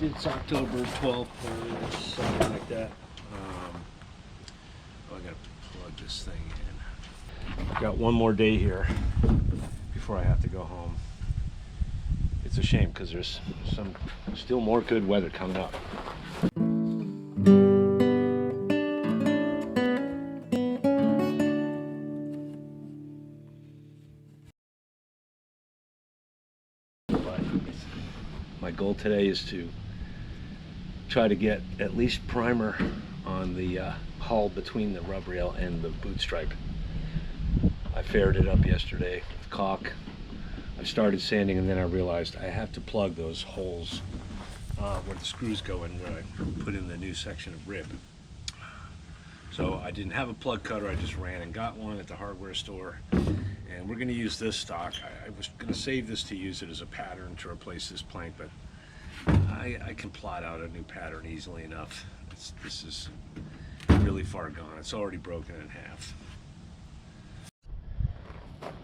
It's October 12th or something like that. I gotta plug this thing in. I've got one more day here before I have to go home. It's a shame because there's still more good weather coming up. But my goal today is to try to get at least primer on the hull between the rub rail and the boot stripe. I faired it up yesterday with caulk. I started sanding and then I realized I have to plug those holes where the screws go in, where I put in the new section of rib. So I didn't have a plug cutter, I just ran and got one at the hardware store. And we're going to use this stock. I was going to save this to use it as a pattern to replace this plank, but I can plot out a new pattern easily enough. This is really far gone. It's already broken in half.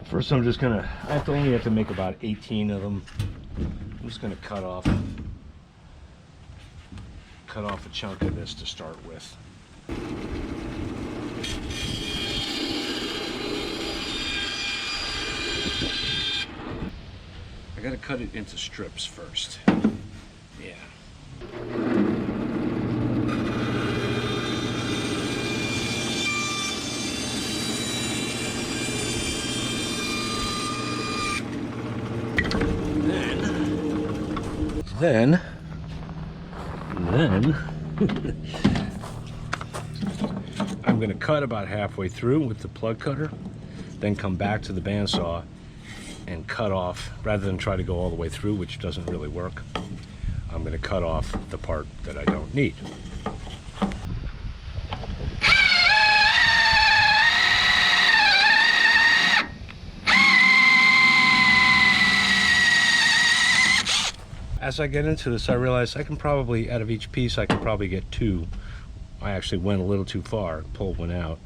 First I'm just gonna, only have to make about 18 of them. I'm just gonna cut off a chunk of this to start with. I gotta cut it into strips first. Yeah. Then I'm going to cut about halfway through with the plug cutter, then come back to the bandsaw and cut off, rather than try to go all the way through, which doesn't really work. I'm going to cut off the part that I don't need. As I get into this, I realize I can probably, out of each piece, I can probably get two. I actually went a little too far, pulled one out.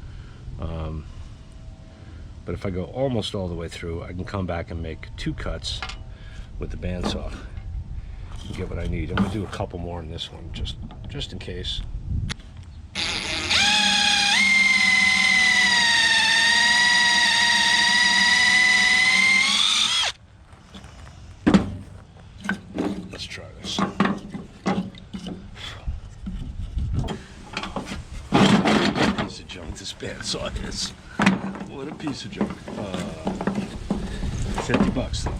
But if I go almost all the way through, I can come back and make two cuts with the bandsaw and get what I need. I'm gonna do a couple more in this one, just in case. Let's try this. Piece of junk this bandsaw is. What a piece of junk. 50 bucks though.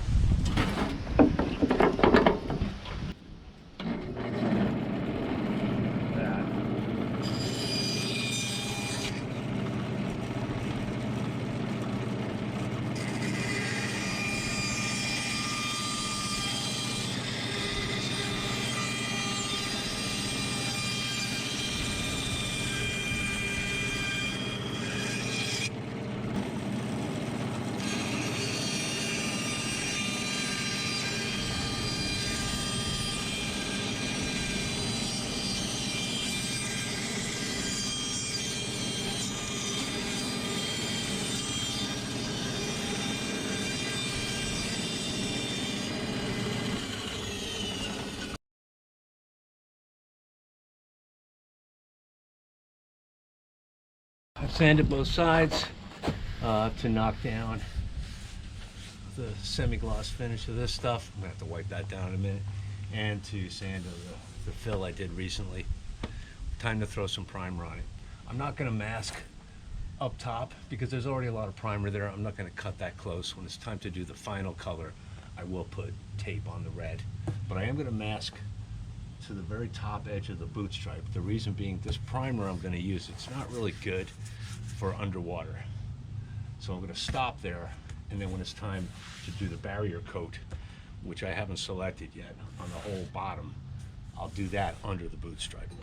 I've sanded both sides to knock down the semi-gloss finish of this stuff. I'm gonna have to wipe that down in a minute, and to sand the fill I did recently. Time to throw some primer on it. I'm not gonna mask up top because there's already a lot of primer there. I'm not gonna cut that close. When it's time to do the final color, I will put tape on the red, but I am gonna mask to the very top edge of the boot stripe. The reason being, this primer I'm going to use, it's not really good for underwater. So I'm going to stop there, and then when it's time to do the barrier coat, which I haven't selected yet, on the whole bottom, I'll do that under the boot stripe.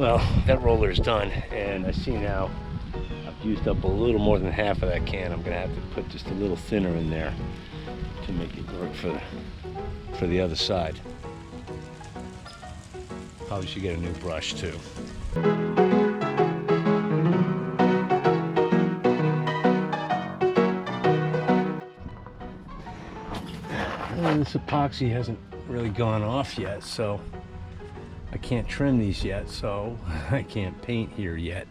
Well, that roller is done, and I see now I've used up a little more than half of that can. I'm gonna have to put just a little thinner in there to make it work for the other side. Probably should get a new brush too. This epoxy hasn't really gone off yet, so I can't trim these yet, so I can't paint here yet.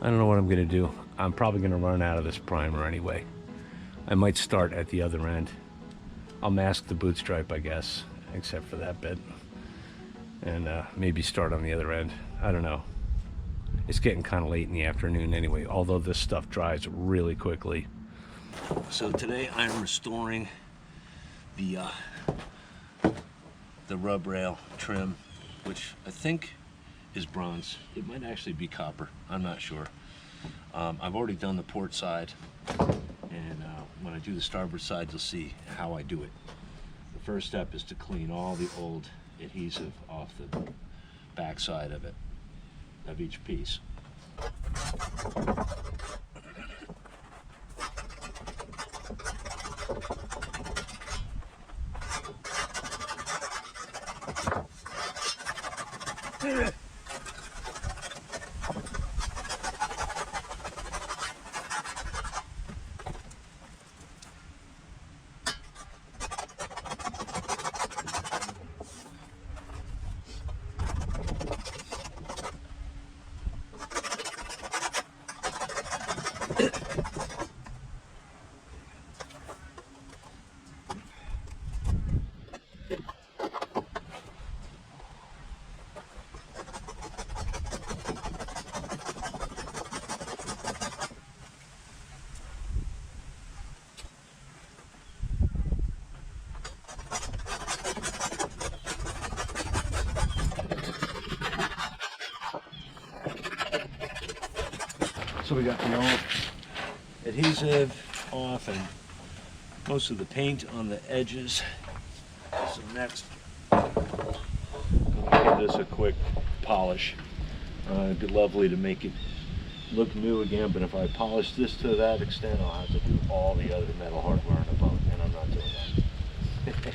I don't know what I'm gonna do. I'm probably gonna run out of this primer anyway. I might start at the other end. I'll mask the boot stripe, I guess, except for that bit. And maybe start on the other end. I don't know. It's getting kind of late in the afternoon anyway, although this stuff dries really quickly. So today I'm restoring the rub rail trim, which I think is bronze. It might actually be copper. I'm not sure. I've already done the port side, and when I do the starboard side, you'll see how I do it. The first step is to clean all the old adhesive off the back side of it, of each piece. So we got the old adhesive off and most of the paint on the edges. So next, I'll give this a quick polish. It'd be lovely to make it look new again, but if I polish this to that extent, I'll have to do all the other metal hardware on the boat, and I'm not doing that.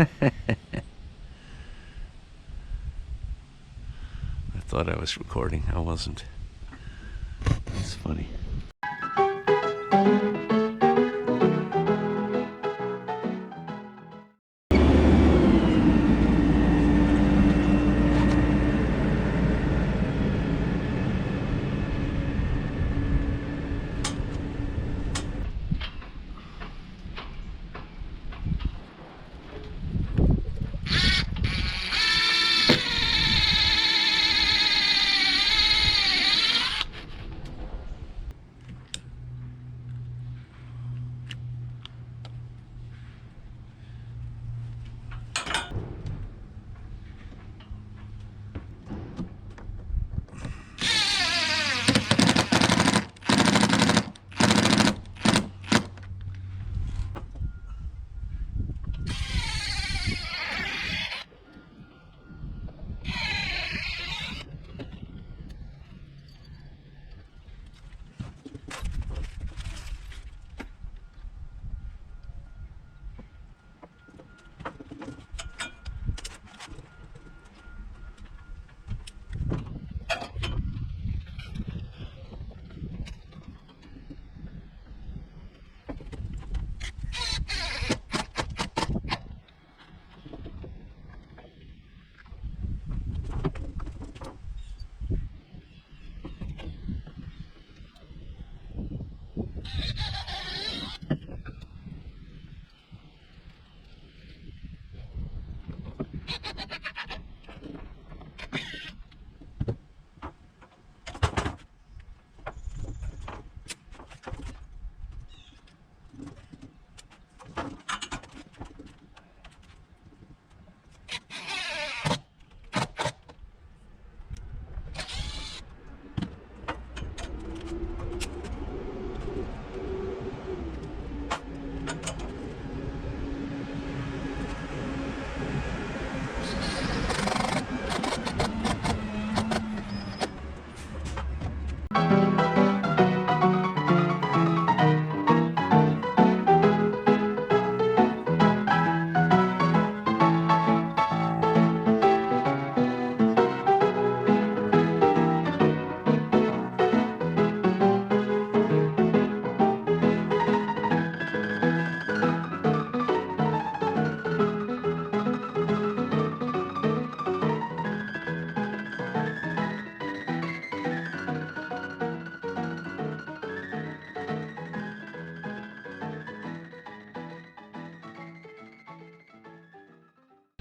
I thought I was recording. I wasn't. That's funny.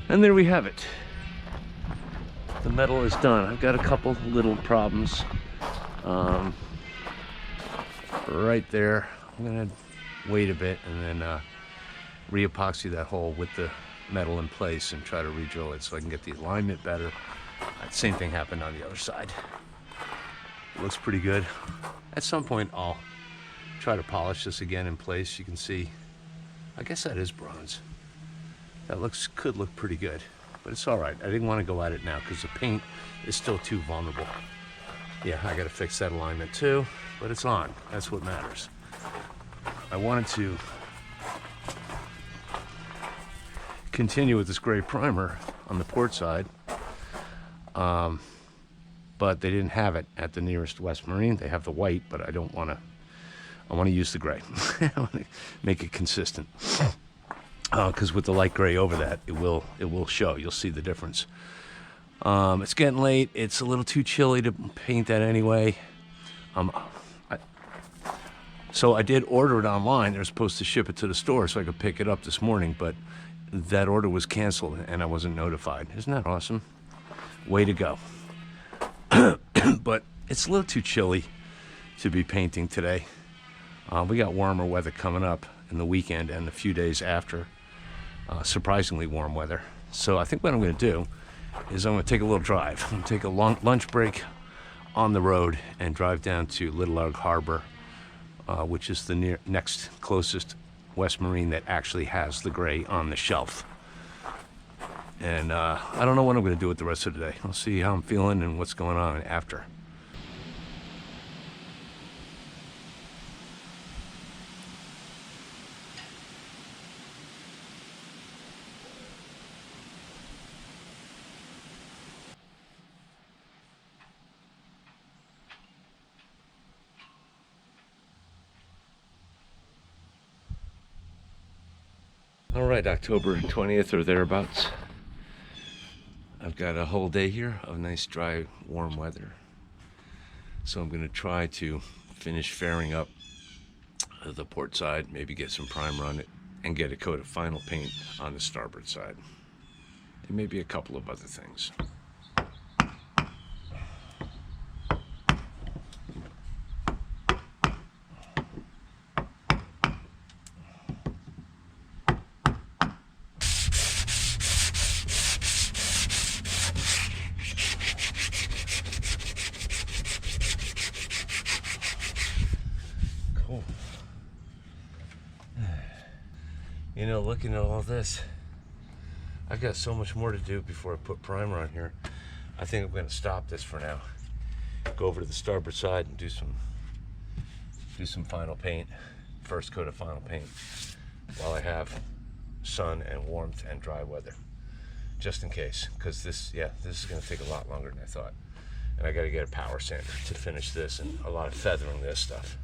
And there we have it. The metal is done. I've got a couple little problems. Right there. I'm gonna wait a bit and then re-epoxy that hole with the metal in place and try to re-drill it so I can get the alignment better. Same thing happened on the other side. It looks pretty good. At some point I'll try to polish this again in place. You can see, I guess that is bronze. That could look pretty good, but it's all right. I didn't want to go at it now because the paint is still too vulnerable. Yeah, I got to fix that alignment too, but it's on. That's what matters. I wanted to continue with this gray primer on the port side, but they didn't have it at the nearest West Marine. They have the white, but I don't want to. I want to use the gray. I want to make it consistent. Because with the light gray over that, it will show. You'll see the difference. It's getting late. It's a little too chilly to paint that anyway. So I did order it online. They're supposed to ship it to the store so I could pick it up this morning, but that order was canceled and I wasn't notified. Isn't that awesome? Way to go. But it's a little too chilly to be painting today. We got warmer weather coming up in the weekend and a few days after. Surprisingly warm weather. So I think what I'm going to do is I'm going to take a little drive. I'm going to take a long lunch break on the road and drive down to Little Egg Harbor, which is the next closest West Marine that actually has the gray on the shelf. And I don't know what I'm going to do with the rest of the day. I'll see how I'm feeling and what's going on after. All right, October 20th or thereabouts. I've got a whole day here of nice, dry, warm weather. So I'm going to try to finish fairing up the port side, maybe get some primer on it, and get a coat of final paint on the starboard side. And maybe a couple of other things. You know, looking at all this, I've got so much more to do before I put primer on here. I think I'm going to stop this for now. Go over to the starboard side and do some final paint, first coat of final paint, while I have sun and warmth and dry weather, just in case. Because this is going to take a lot longer than I thought, and I got to get a power sander to finish this and a lot of feathering this stuff.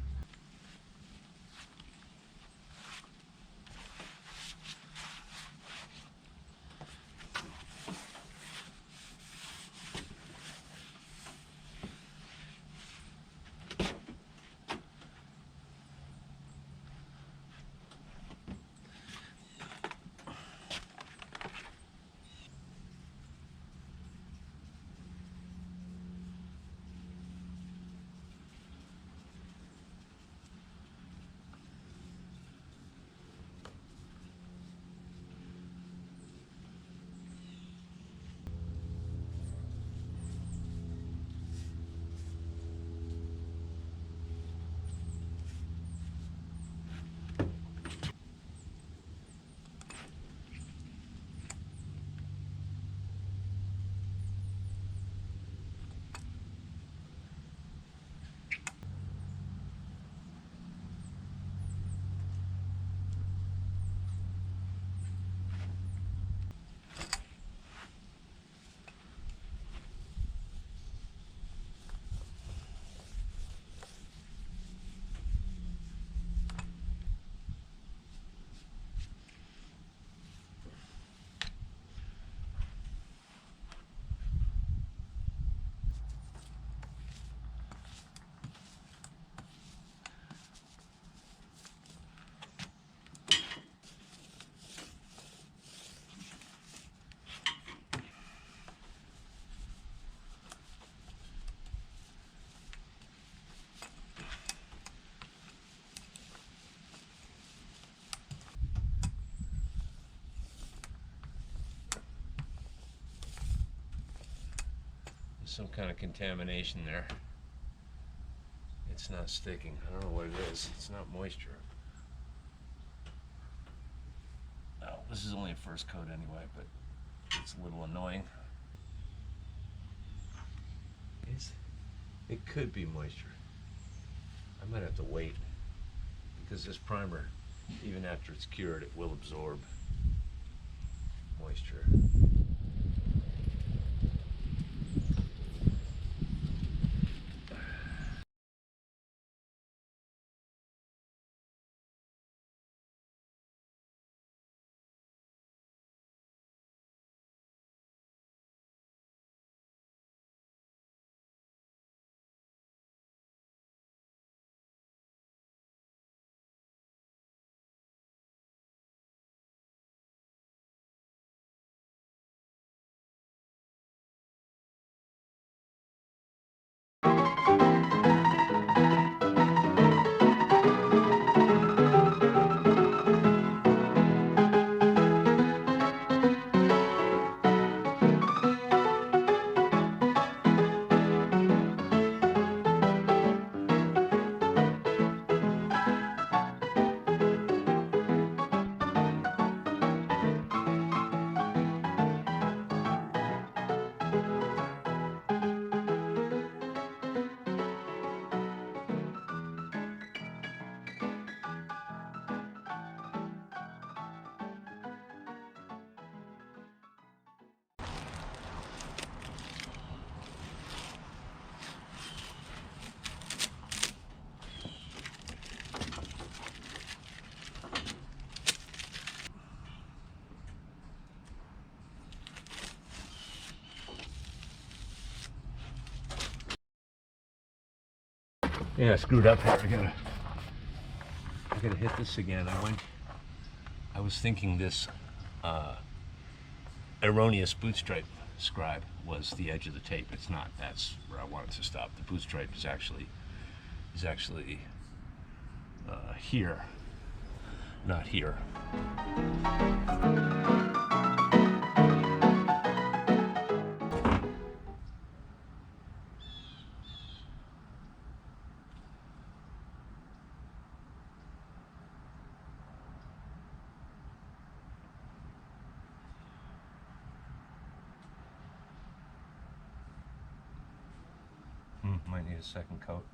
some kind of contamination there. It's not sticking. I don't know what it is. It's not moisture. Oh, this is only a first coat anyway, but it's a little annoying. It could be moisture. I might have to wait because this primer, even after it's cured, it will absorb moisture. Yeah, I screwed up here. I gotta hit this again. I was thinking this erroneous boot stripe scribe was the edge of the tape. It's not. That's where I wanted to stop. The boot stripe is actually here, not here. Might need a second coat.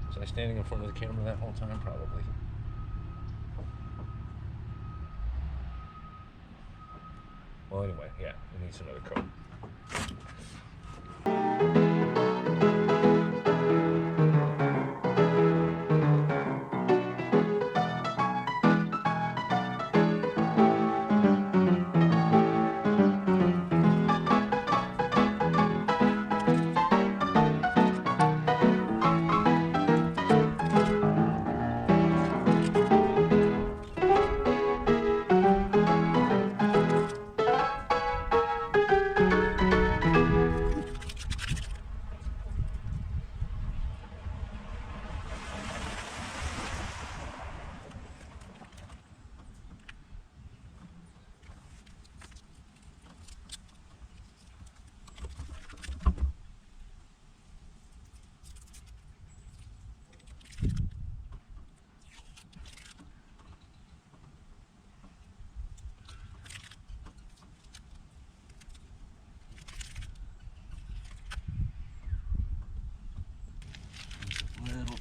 Was I standing in front of the camera that whole time? Probably. Well, anyway, yeah, it needs another coat.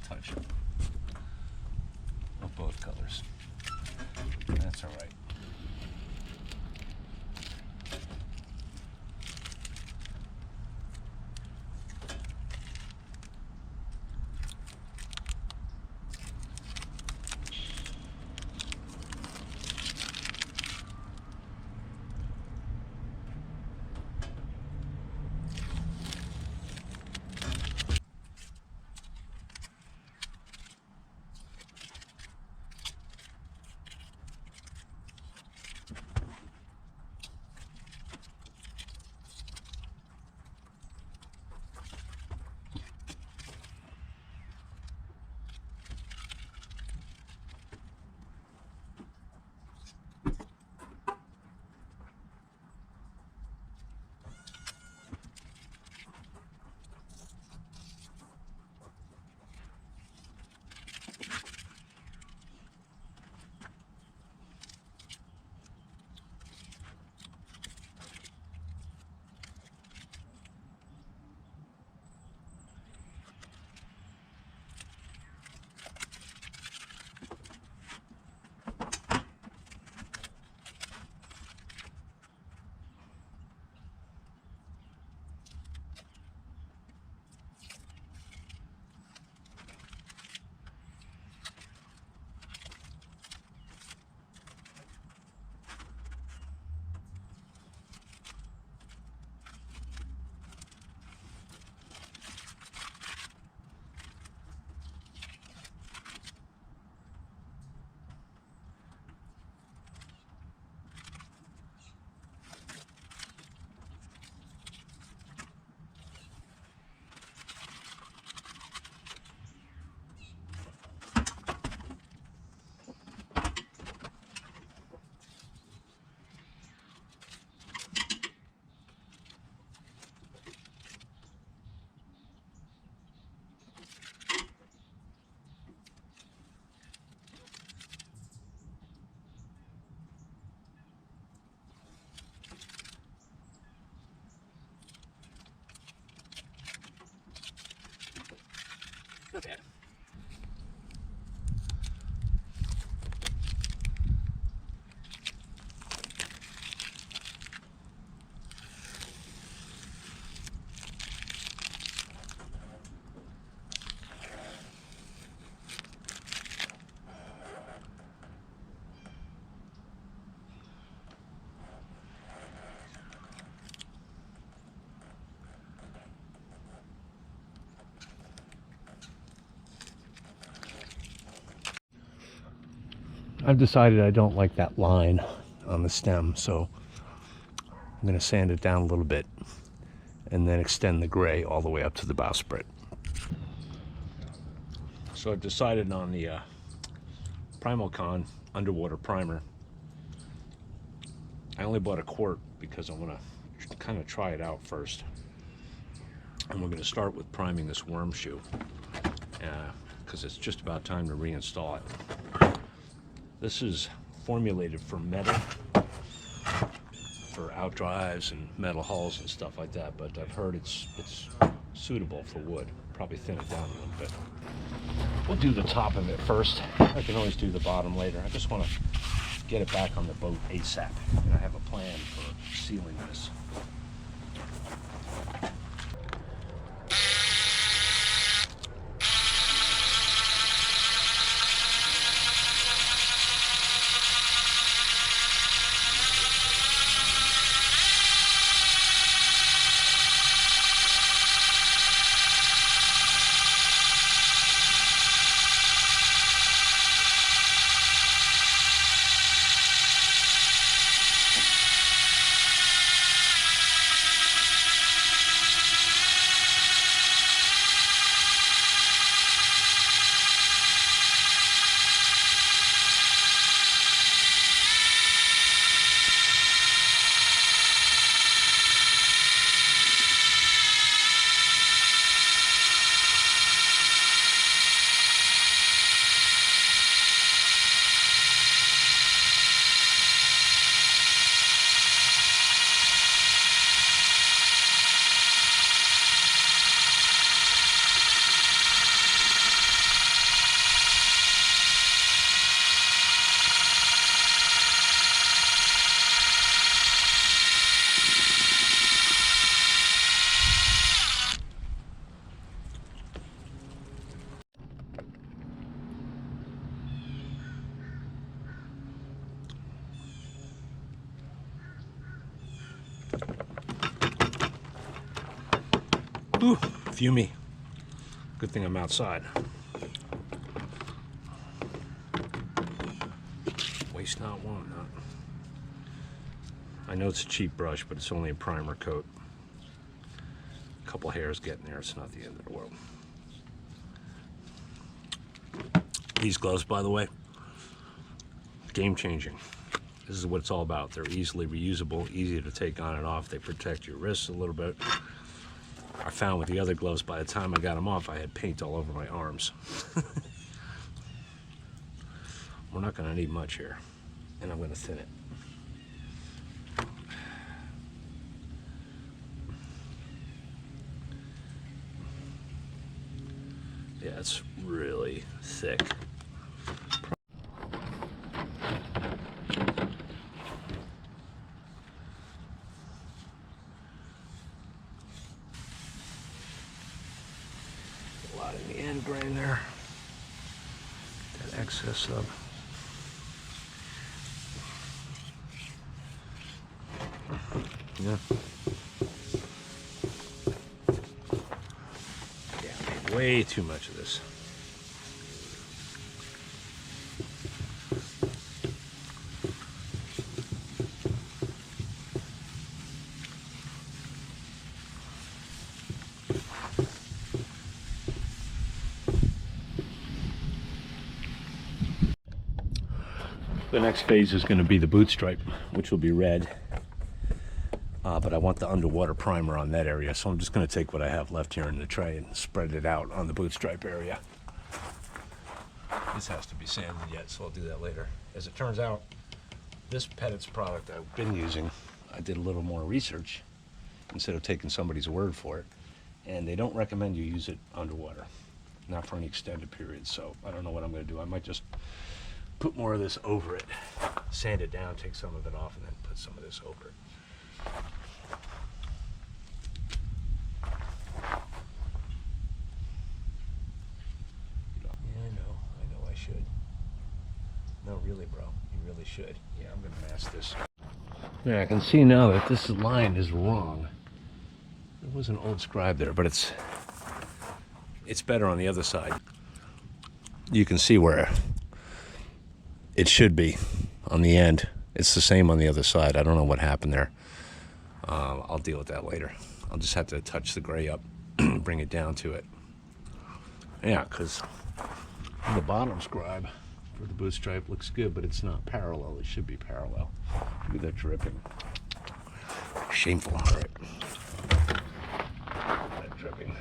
touch of both colors. That's all right. Not bad. I've decided I don't like that line on the stem, so I'm going to sand it down a little bit and then extend the gray all the way up to the bowsprit. So I've decided on the Primocon underwater primer. I only bought a quart because I want to kind of try it out first. And we're going to start with priming this worm shoe because it's just about time to reinstall it. This is formulated for metal, for outdrives and metal hulls and stuff like that, but I've heard it's suitable for wood. Probably thin it down a little bit. We'll do the top of it first. I can always do the bottom later. I just want to get it back on the boat ASAP, and I have a plan for sealing this. Whew, fumey. Good thing I'm outside. Waste not, want not. I know it's a cheap brush, but it's only a primer coat. A couple hairs getting there, it's not the end of the world. These gloves, by the way, game changing. This is what it's all about. They're easily reusable, easy to take on and off. They protect your wrists a little bit. I found with the other gloves, by the time I got them off, I had paint all over my arms. We're not going to need much here, and I'm going to thin it. Yeah, it's really thick. A lot in the end grain there. That excess of. Yeah. Yeah, I made way too much of this. The next phase is going to be the boot stripe, which will be red. But I want the underwater primer on that area, so I'm just going to take what I have left here in the tray and spread it out on the boot stripe area. This has to be sanded yet, so I'll do that later. As it turns out, this Pettit's product I've been using, I did a little more research instead of taking somebody's word for it, and they don't recommend you use it underwater, not for any extended period. So I don't know what I'm going to do. I might just put more of this over it, sand it down, take some of it off, and then put some of this over it. No, really, bro. You really should. Yeah, I'm gonna mask this. Yeah, I can see now that this line is wrong. There was an old scribe there, but it's better on the other side. You can see where it should be on the end. It's the same on the other side. I don't know what happened there. I'll deal with that later. I'll just have to touch the gray up, bring it down to it. Yeah, because the bottom scribe for the boot stripe looks good, but it's not parallel. It should be parallel. Look at that dripping. Shameful. All right. That dripping.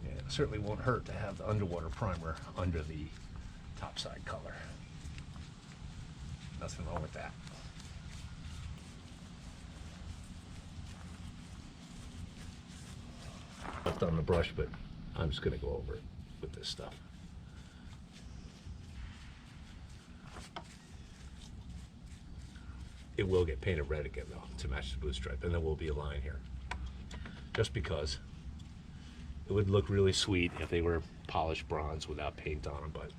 Yeah, it certainly won't hurt to have the underwater primer under the topside color. Nothing wrong with that. Left on the brush, but I'm just going to go over it with this stuff. It will get painted red again, though, to match the boot stripe, and there will be a line here. Just because it would look really sweet if they were polished bronze without paint on them, but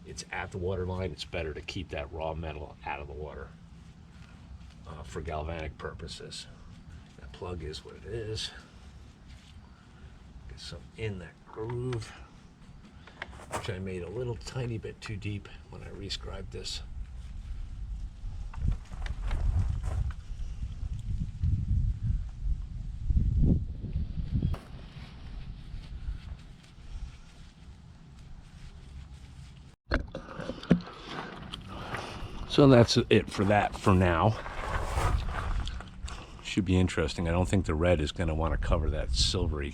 it's at the water line. It's better to keep that raw metal out of the water for galvanic purposes. That plug is what it is. Get some in that groove, which I made a little tiny bit too deep when I rescribed this. So that's it for that for now. Should be interesting. I don't think the red is going to want to cover that silvery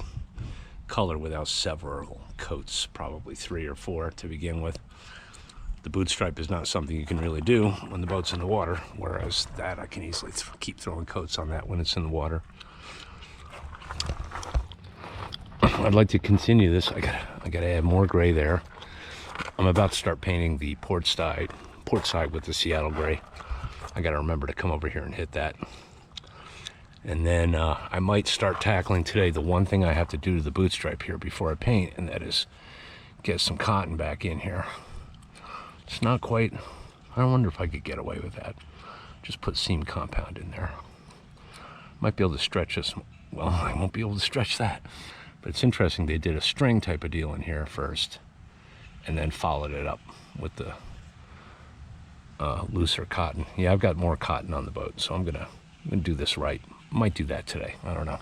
color without several coats, probably 3 or 4 to begin with. The boot stripe is not something you can really do when the boat's in the water, whereas that I can easily keep throwing coats on that when it's in the water. I'd like to continue this. I gotta add more gray there. I'm about to start painting the port side with the Seattle gray. I gotta remember to come over here and hit that. And then I might start tackling today the one thing I have to do to the boot stripe here before I paint, and that is get some cotton back in here. It's not quite, I wonder if I could get away with that. Just put seam compound in there. Might be able to stretch this well, I won't be able to stretch that. But it's interesting, they did a string type of deal in here first, and then followed it up with the looser cotton. Yeah, I've got more cotton on the boat, so I'm gonna do this right. Might do that today, I don't know.